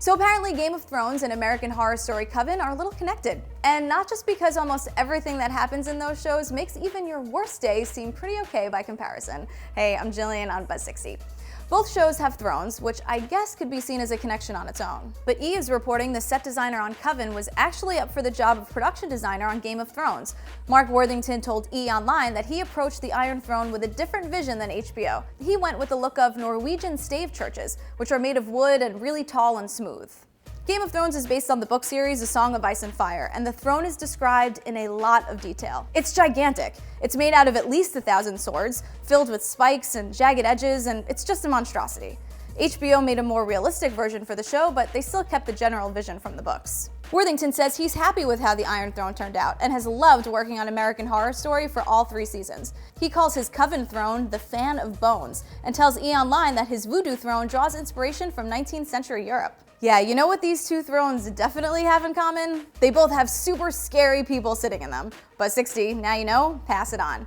So apparently Game of Thrones and American Horror Story Coven are a little connected. And not just because almost everything that happens in those shows makes even your worst day seem pretty okay by comparison. Hey, I'm Gillian on Buzz60. Both shows have thrones, which I guess could be seen as a connection on its own. But E! is reporting the set designer on Coven was actually up for the job of production designer on Game of Thrones. Mark Worthington told E! Online that he approached the Iron Throne with a different vision than HBO. He went with the look of Norwegian stave churches, which are made of wood and really tall and smooth. Game of Thrones is based on the book series A Song of Ice and Fire, and the throne is described in a lot of detail. It's gigantic. It's made out of at least 1,000 swords, filled with spikes and jagged edges, and it's just a monstrosity. HBO made a more realistic version for the show, but they still kept the general vision from the books. Worthington says he's happy with how the Iron Throne turned out and has loved working on American Horror Story for all 3 seasons. He calls his Coven throne the Fan of Bones and tells E! Online that his voodoo throne draws inspiration from 19th century Europe. Yeah, you know what these 2 thrones definitely have in common? They both have super scary people sitting in them. Buzz60, now you know, pass it on.